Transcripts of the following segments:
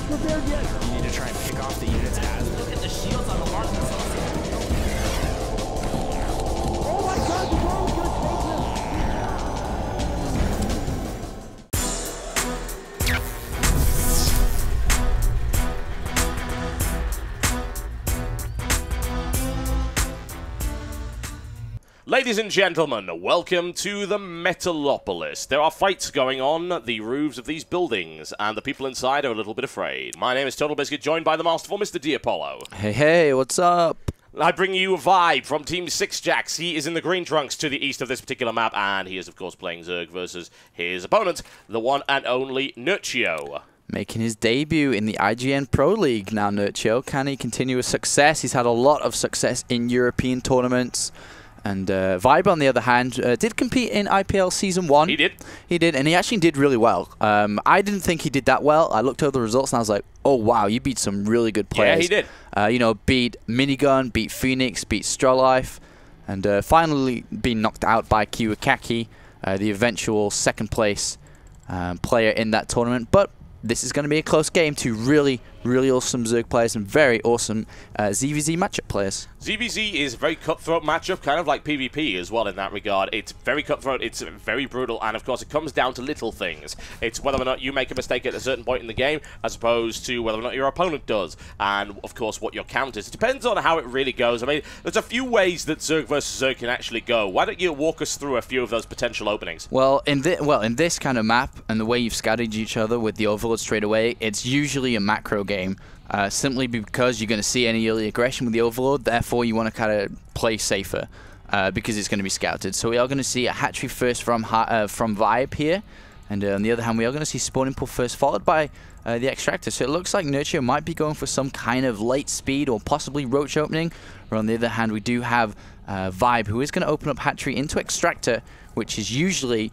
prepared yet. You need to try and pick off the units as... Look at the shields on the mark. Oh my god, the ball is going to take him. Ladies and gentlemen, welcome to the Metalopolis. There are fights going on the roofs of these buildings, and the people inside are a little bit afraid. My name is Total Biscuit, joined by the masterful Mr. Diapollo. Hey, what's up? I bring you ViBE from Team 6 Jacks. He is in the green trunks to the east of this particular map, and he is, of course, playing Zerg versus his opponent, the one and only Nerchio. Making his debut in the IGN Pro League now, Nerchio. Can he continue his success? He's had a lot of success in European tournaments. And ViBE, on the other hand, did compete in IPL Season 1. He did. He did, and he actually did really well. I didn't think he did that well. I looked over the results, and I was like, oh, wow, you beat some really good players. Yeah, he did. You know, beat Minigun, beat Phoenix, beat Strolife, and finally being knocked out by Kiwakaki, the eventual second-place player in that tournament. But this is going to be a close game to really, really awesome Zerg players and very awesome ZVZ matchup players. ZVZ is a very cutthroat matchup, kind of like PvP as well in that regard. It's very cutthroat, it's very brutal, and of course it comes down to little things. It's whether or not you make a mistake at a certain point in the game, as opposed to whether or not your opponent does, and of course what your count is. It depends on how it really goes. I mean, there's a few ways that Zerg versus Zerg can actually go. Why don't you walk us through a few of those potential openings? Well, in this kind of map, and the way you've scattered each other with the Overlord straight away, it's usually a macro game. Simply because you're going to see any early aggression with the Overlord, therefore you want to kind of play safer because it's going to be scouted. So we are going to see a hatchery first from ViBE here, and on the other hand we are going to see spawning pool first, followed by the extractor. So it looks like Nerchio might be going for some kind of late speed or possibly roach opening, or on the other hand we do have ViBE, who is going to open up hatchery into extractor, which is usually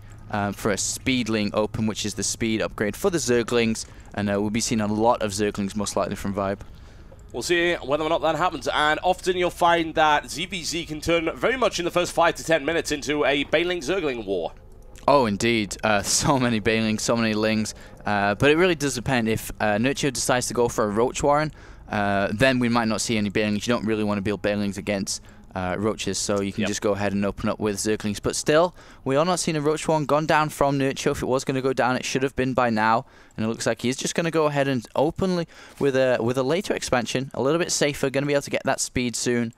for a speedling open, which is the speed upgrade for the Zerglings, and we'll be seeing a lot of Zerglings most likely from ViBE. We'll see whether or not that happens, and often you'll find that ZVZ can turn very much in the first 5 to 10 minutes into a Baneling-Zergling war. Oh, indeed. So many Banelings, so many Lings, but it really does depend. If Nerchio decides to go for a Roach Warren, then we might not see any Banelings. You don't really want to build Banelings against Roaches, so you can just go ahead and open up with Zerglings. But still, we are not seeing a Roach Warren gone down from Nerchio. If it was going to go down, it should have been by now, and it looks like he's just going to go ahead and openly with a later expansion, a little bit safer, going to be able to get that speed soon,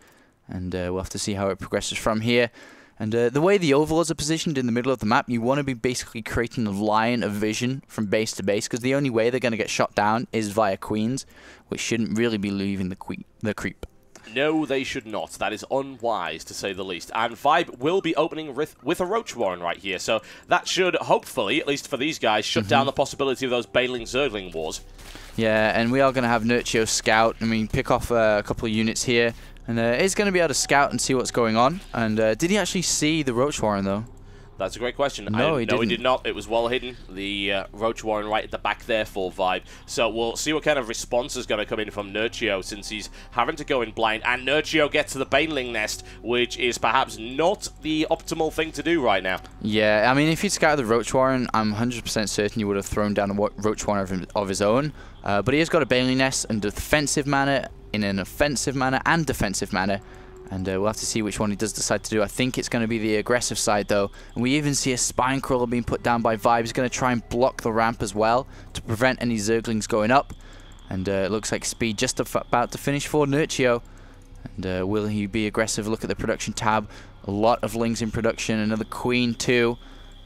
and we'll have to see how it progresses from here. And the way the Overlords are positioned in the middle of the map, you want to be basically creating a line of vision from base to base, because the only way they're going to get shot down is via Queens, which shouldn't really be leaving the creep. No, they should not. That is unwise, to say the least. And ViBE will be opening with a Roach Warren right here, so that should, hopefully, at least for these guys, shut down the possibility of those Baneling-Zergling wars. Yeah, and we are going to have Nerchio scout. I mean, pick off a couple of units here, and he's going to be able to scout and see what's going on. And did he actually see the Roach Warren, though? That's a great question. No, he didn't. He did not. It was well hidden. The Roach Warren right at the back there for ViBE. So we'll see what kind of response is going to come in from Nerchio, since he's having to go in blind. And Nerchio gets to the Baneling nest, which is perhaps not the optimal thing to do right now. Yeah, I mean, if he'd scouted the Roach Warren, I'm 100% certain he would have thrown down a Roach Warren of his own. But he has got a Baneling nest in a defensive manner, in an offensive manner, and defensive manner. And we'll have to see which one he does decide to do. I think it's going to be the aggressive side, though. And we even see a Spine Crawler being put down by ViBE. He's going to try and block the ramp as well to prevent any Zerglings going up. And it looks like speed just about to finish for Nerchio. And will he be aggressive? Look at the production tab. A lot of Lings in production. Another Queen, too.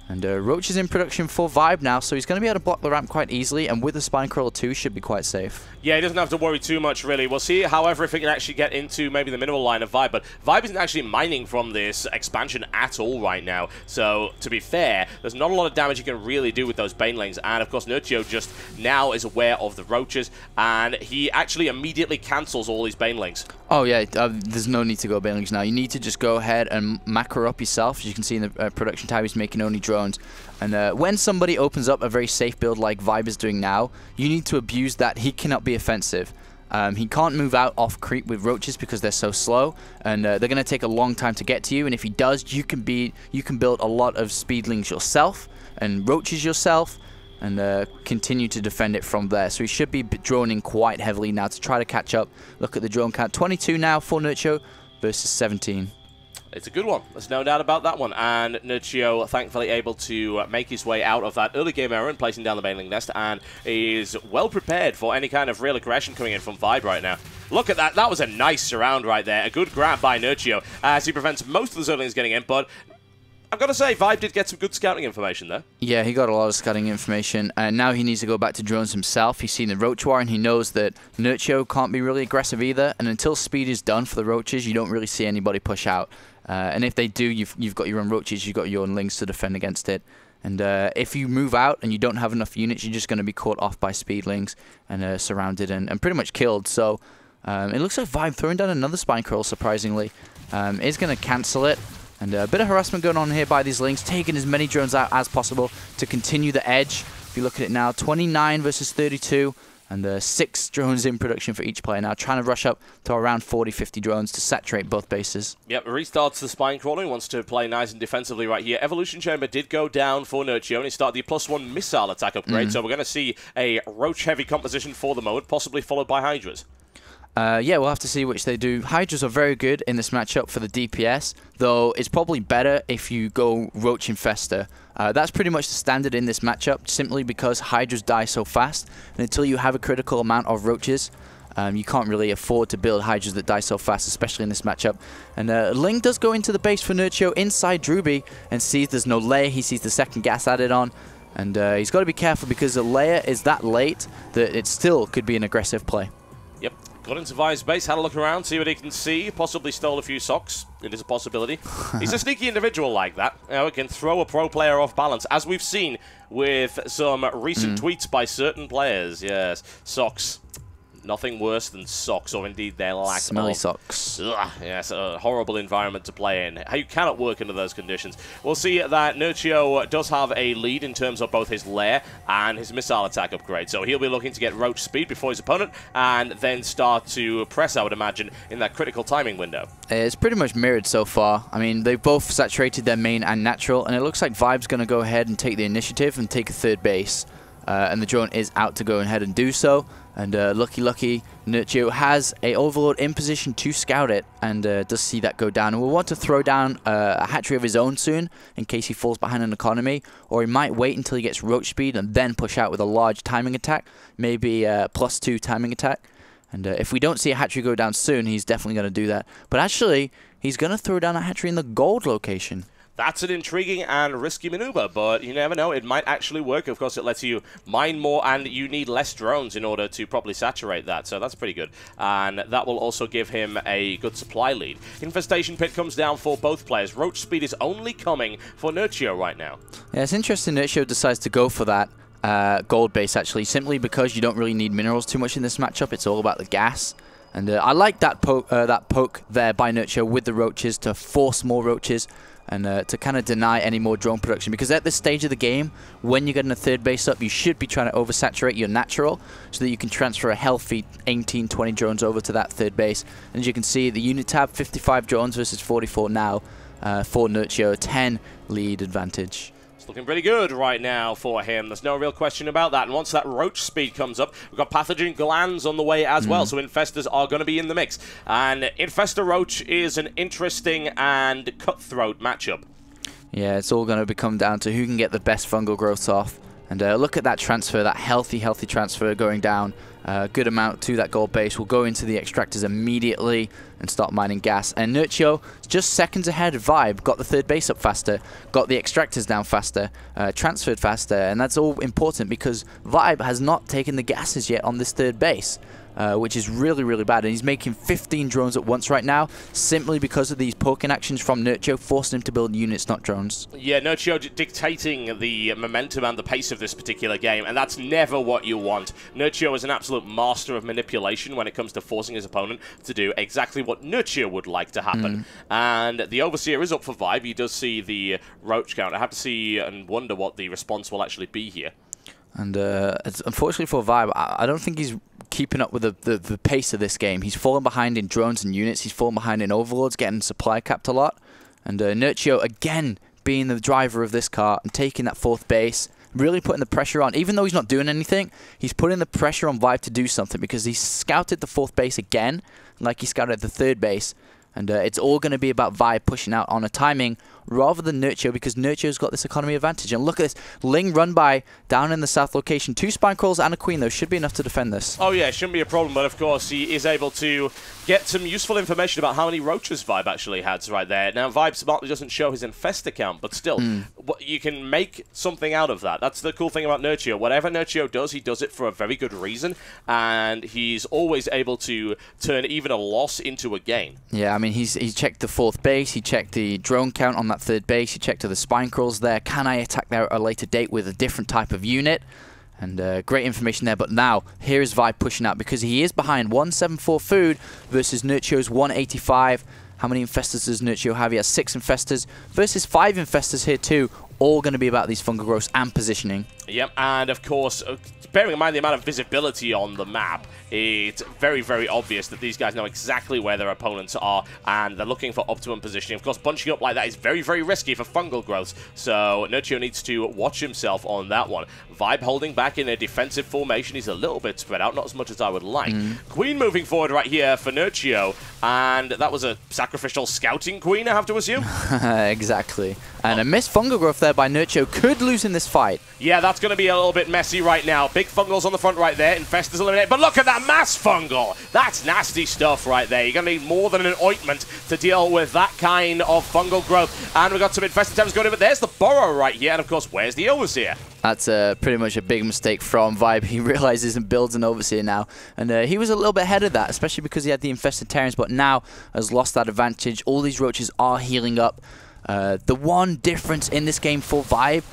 And Roach is in production for ViBE now, so he's going to be able to block the ramp quite easily, and with the Spine Crawler too, should be quite safe. Yeah, he doesn't have to worry too much, really. We'll see, however, if he can actually get into maybe the minimal line of ViBE, but ViBE isn't actually mining from this expansion at all right now, so to be fair, there's not a lot of damage you can really do with those Banelings, and of course Nerchio just now is aware of the Roaches, and he actually immediately cancels all these Banelings. Oh yeah, there's no need to go Banelings now. You need to just go ahead and macro up yourself. As you can see in the production tab, he's making only drones. And when somebody opens up a very safe build like ViBE is doing now, you need to abuse that. He cannot be offensive. He can't move out off creep with Roaches because they're so slow, and they're going to take a long time to get to you. And if he does, you can build a lot of Speedlings yourself and Roaches yourself. and continue to defend it from there. So he should be droning quite heavily now to try to catch up. Look at the drone count. 22 now for Nerchio versus 17. It's a good one. There's no doubt about that one. And Nerchio, thankfully, able to make his way out of that early game error and placing down the bailing nest, and is well prepared for any kind of real aggression coming in from ViBE right now. Look at that. That was a nice surround right there. A good grab by Nerchio as he prevents most of the Zerlings getting in, but I've got to say, ViBE did get some good scouting information there. Yeah, he got a lot of scouting information, and now he needs to go back to drones himself. He's seen the Roach War, and he knows that Nerchio can't be really aggressive either, and until speed is done for the Roaches, you don't really see anybody push out. And if they do, you've got your own Roaches, you've got your own Lings to defend against it. And if you move out and you don't have enough units, you're just going to be caught off by Speedlings and surrounded and pretty much killed. So it looks like ViBE throwing down another Spine Crawl, surprisingly. Is going to cancel it. And a bit of harassment going on here by these Lings, taking as many drones out as possible to continue the edge. If you look at it now, 29 versus 32. And 6 drones in production for each player now, trying to rush up to around 40-50 drones to saturate both bases. Yep, restarts the Spine Crawler. He wants to play nice and defensively right here. Evolution Chamber did go down for Nerchio, and he started the +1 missile attack upgrade, so we're going to see a Roach-heavy composition for the moment, possibly followed by Hydras. Yeah, we'll have to see which they do. Hydras are very good in this matchup for the DPS, though it's probably better if you go Roach Infester. That's pretty much the standard in this matchup, simply because Hydras die so fast, and until you have a critical amount of Roaches, you can't really afford to build Hydras that die so fast, especially in this matchup. And Ling does go into the base for Nerchio inside Druby, and sees there's no layer. He sees the second gas added on, and he's got to be careful because the layer is that late that it still could be an aggressive play. Yep. Got into ViBE's base, had a look around, see what he can see, possibly stole a few socks. It is a possibility. He's a sneaky individual like that. You know, he can throw a pro player off balance, as we've seen with some recent tweets by certain players. Yes, socks. Nothing worse than socks, or indeed their lack Smelly of. socks. Ugh, yes, a horrible environment to play in. You cannot work under those conditions. We'll see that Nerchio does have a lead in terms of both his lair and his missile attack upgrade. So he'll be looking to get Roach speed before his opponent, and then start to press, I would imagine, in that critical timing window. It's pretty much mirrored so far. I mean, they've both saturated their main and natural, and it looks like ViBE's going to go ahead and take the initiative and take a third base. And the drone is out to go ahead and do so. And lucky, Nerchio has a Overlord in position to scout it, and does see that go down. And we'll want to throw down a hatchery of his own soon, in case he falls behind an economy. Or he might wait until he gets Roach speed and then push out with a large timing attack, maybe +2 timing attack. And if we don't see a hatchery go down soon, he's definitely going to do that. But actually, he's going to throw down a hatchery in the gold location. That's an intriguing and risky maneuver, but you never know. It might actually work. Of course, it lets you mine more, and you need less drones in order to properly saturate that, so that's pretty good. And that will also give him a good supply lead. Infestation Pit comes down for both players. Roach speed is only coming for Nerchio right now. Yeah, it's interesting Nerchio decides to go for that gold base, actually, simply because you don't really need minerals too much in this matchup. It's all about the gas. And I like that poke there by Nerchio with the Roaches to force more Roaches, and to kind of deny any more drone production, because at this stage of the game, when you're getting a third base up, you should be trying to oversaturate your natural so that you can transfer a healthy 18-20 drones over to that third base. And as you can see, the unit tab, 55 drones versus 44 now for Nerchio, 10 lead advantage. It's looking pretty good right now for him. There's no real question about that. And once that Roach speed comes up, we've got Pathogen Glands on the way as well. So Infestors are going to be in the mix. And Infestor Roach is an interesting and cutthroat matchup. Yeah, it's all going to come down to who can get the best fungal growths off. And look at that transfer, that healthy transfer going down. Good amount to that gold base. We'll go into the extractors immediately and start mining gas. And Nerchio, just seconds ahead of ViBE, got the third base up faster, got the extractors down faster, transferred faster, and that's all important because ViBE has not taken the gases yet on this third base. Which is really bad, and he's making 15 drones at once right now, simply because of these poking actions from Nerchio, forcing him to build units, not drones. Yeah, Nerchio dictating the momentum and the pace of this particular game, and that's never what you want. Nerchio is an absolute master of manipulation when it comes to forcing his opponent to do exactly what Nerchio would like to happen. And the Overseer is up for ViBE. He does see the Roach count. I have to see and wonder what the response will actually be here. And unfortunately for ViBE, I don't think he's keeping up with the pace of this game. He's fallen behind in drones and units. He's fallen behind in Overlords, getting supply capped a lot. And Nerchio, again, being the driver of this car and taking that fourth base really putting the pressure on. Even though he's not doing anything, he's putting the pressure on ViBE to do something because he scouted the 4th base again, like he scouted the 3rd base. And it's all going to be about ViBE pushing out on a timing rather than Nerchio, because Nerchio's got this economy advantage. And look at this. Ling run by down in the south location. 2 spine crawls and a queen, though. Should be enough to defend this. Oh, yeah, it shouldn't be a problem. But, of course, he is able to get some useful information about how many roaches ViBE actually has right there. Now, ViBE smartly doesn't show his infestor count, but still, you can make something out of that. That's the cool thing about Nerchio. Whatever Nerchio does, he does it for a very good reason. And he's always able to turn even a loss into a gain. Yeah, I mean, he checked the 4th base. He checked the drone count on that 3rd base. He checked the spine crawls there. Can I attack there at a later date with a different type of unit? And great information there. But now, here is ViBE pushing out because he is behind 174 food versus Nerchio's 185. How many infestors does Nerchio have? He has 6 infestors versus 5 infestors here too. All going to be about these fungal growths and positioning. Yep, and of course, bearing in mind the amount of visibility on the map, it's very, very obvious that these guys know exactly where their opponents are, and they're looking for optimum positioning. Of course, bunching up like that is very, very risky for fungal growths, so Nerchio needs to watch himself on that one. ViBE holding back in a defensive formation. He's a little bit spread out, not as much as I would like. Queen moving forward right here for Nerchio, and that was a sacrificial scouting queen, I have to assume? Exactly. And a missed fungal growth there by Nerchio could lose in this fight. Yeah, that's going to be a little bit messy right now. Big fungals on the front right there. Infestors eliminated. But look at that mass fungal. That's nasty stuff right there. You're going to need more than an ointment to deal with that kind of fungal growth. And we've got some infested terrors going in, but there's the burrow right here. And, of course, where's the overseer? That's pretty much a big mistake from ViBE. He realizes and builds an overseer now. And he was a little bit ahead of that, especially because he had the infested terrans, but now has lost that advantage. All these roaches are healing up. The one difference in this game for ViBE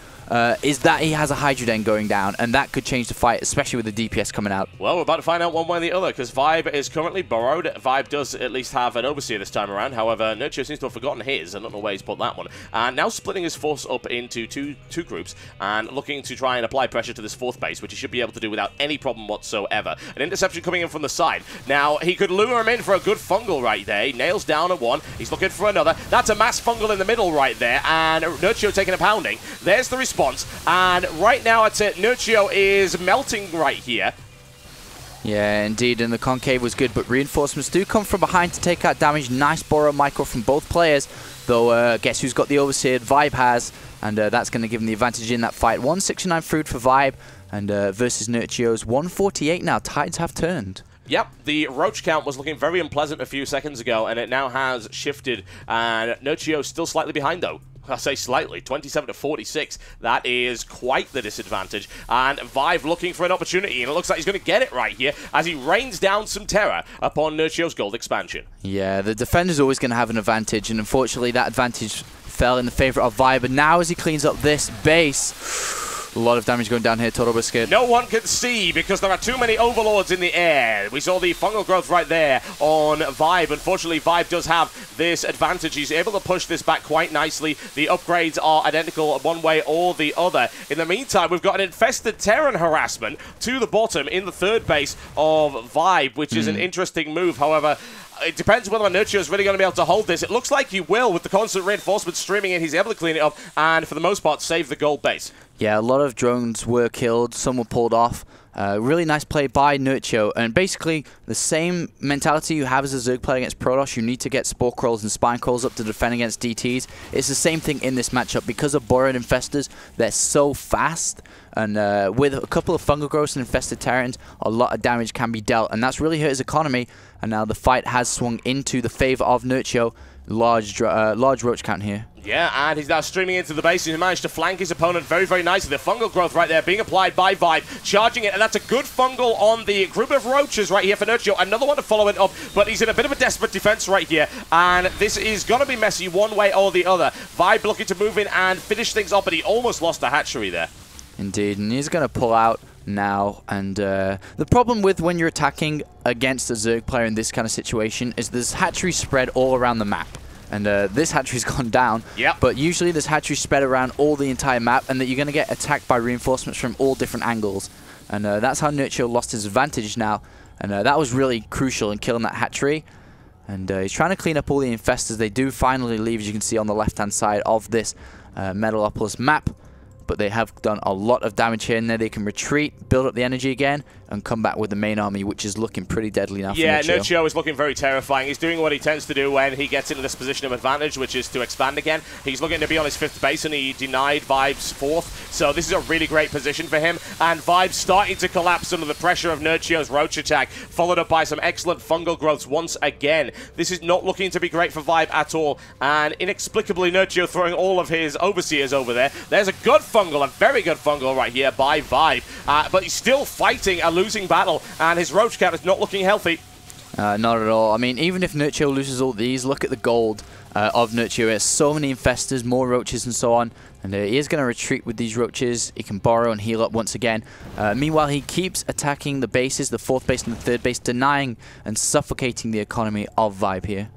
is that he has a Hydra Den going down, and that could change the fight, especially with the DPS coming out. Well, we're about to find out one way or the other, because ViBE is currently burrowed. ViBE does at least have an overseer this time around. However, Nerchio seems to have forgotten his. I don't know where he's put that one. And now splitting his force up into two groups and looking to try and apply pressure to this 4th base, which he should be able to do without any problem whatsoever. An interception coming in from the side. Now, he could lure him in for a good fungal right there. He nails down at one. He's looking for another. That's a mass fungal in the middle right there, and Nerchio taking a pounding. There's the response, and right now, I'd say Nerchio is melting right here. Yeah, indeed, and the concave was good, but reinforcements do come from behind to take out damage. Nice borrow micro from both players, though guess who's got the overseer? ViBE has, and that's going to give him the advantage in that fight. 169 food for ViBE, and versus Nerchio's 148 now. Tides have turned. Yep, the roach count was looking very unpleasant a few seconds ago, and it now has shifted, and Nerchio's still slightly behind, though. I say slightly, 27 to 46. That is quite the disadvantage. And ViBE looking for an opportunity, and it looks like he's going to get it right here as he rains down some terror upon Nerchio's gold expansion. Yeah, the defender's always going to have an advantage, and unfortunately that advantage fell in the favor of ViBE. But now as he cleans up this base, a lot of damage going down here, Total Biscuit. No one can see because there are too many overlords in the air. We saw the fungal growth right there on ViBE. Unfortunately, ViBE does have this advantage. He's able to push this back quite nicely. The upgrades are identical one way or the other. In the meantime, we've got an infested Terran harassment to the bottom in the 3rd base of ViBE, which is an interesting move. However, it depends whether Nerchio is really going to be able to hold this. It looks like he will with the constant reinforcements streaming in. He's able to clean it up and, for the most part, save the gold base. Yeah, a lot of drones were killed. Some were pulled off. Really nice play by Nerchio. And basically, the same mentality you have as a Zerg player against Protoss, you need to get Spore Crawls and Spine Crawls up to defend against DTs. It's the same thing in this matchup. Because of borrowed infestors, they're so fast. And with a couple of fungal growths and infested Terrans, a lot of damage can be dealt. And that's really hurt his economy. And now the fight has swung into the favor of Nerchio. Large roach count here. Yeah, and he's now streaming into the base. He managed to flank his opponent very, very nicely. The fungal growth right there being applied by ViBE, charging it, and that's a good fungal on the group of roaches right here for Nerchio. Another one to follow it up, but he's in a bit of a desperate defense right here, and this is going to be messy one way or the other. ViBE looking to move in and finish things up, but he almost lost the hatchery there. Indeed, and he's going to pull out now, and the problem with when you're attacking against a Zerg player in this kind of situation is there's hatchery spread all around the map. And this hatchery's gone down, but usually there's hatchery spread around all the entire map, and that you're going to get attacked by reinforcements from all different angles. And that's how Nerchio lost his advantage now, and that was really crucial in killing that hatchery. And he's trying to clean up all the infestors. They do finally leave, as you can see on the left-hand side of this Metalopolis map. but they have done a lot of damage here and there. They can retreat, build up the energy again, and come back with the main army, which is looking pretty deadly now for Yeah, Nerchio. Nerchio is looking very terrifying. He's doing what he tends to do when he gets into this position of advantage, which is to expand again. He's looking to be on his 5th base, and he denied ViBE's 4th, so this is a really great position for him. And ViBE starting to collapse under the pressure of Nerchio's Roach attack, followed up by some excellent fungal growths once again. This is not looking to be great for ViBE at all, and inexplicably Nerchio throwing all of his overseers over there. There's a good fungal, a very good fungal right here by ViBE, but he's still fighting a losing battle, and his Roach count is not looking healthy. Not at all. I mean, even if Nerchio loses all these, look at the gold of Nerchio. He has so many infestors, more roaches and so on, and he is going to retreat with these roaches. He can borrow and heal up once again. Meanwhile, he keeps attacking the bases, the 4th base and the 3rd base, denying and suffocating the economy of ViBE here.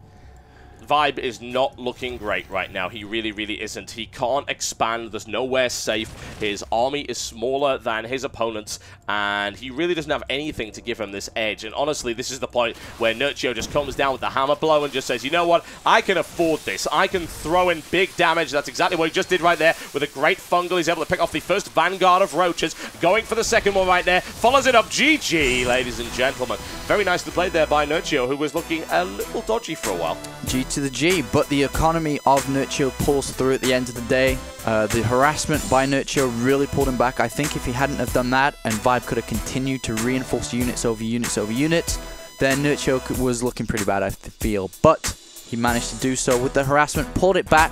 ViBE is not looking great right now. He really, really isn't. He can't expand. There's nowhere safe. His army is smaller than his opponents, and he really doesn't have anything to give him this edge. And honestly, this is the point where Nerchio just comes down with the hammer blow and just says, you know what? I can afford this. I can throw in big damage. That's exactly what he just did right there with a great fungal. He's able to pick off the first vanguard of roaches, going for the second one right there. Follows it up. GG, ladies and gentlemen. Very nicely played there by Nerchio, who was looking a little dodgy for a while. G to the G, but the economy of Nerchio pulls through at the end of the day. The harassment by Nerchio really pulled him back. I think if he hadn't have done that and ViBE could have continued to reinforce units over units over units, then Nerchio was looking pretty bad, I feel. But he managed to do so with the harassment, pulled it back,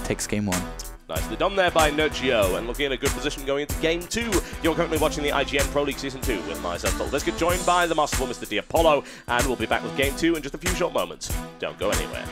takes game 1. Nicely done there by Nerchio, and looking in a good position going into Game 2. You're currently watching the IGN Pro League Season 2 with myself. Let's get joined by the masterful Mr. Diapollo, and we'll be back with Game 2 in just a few short moments. Don't go anywhere.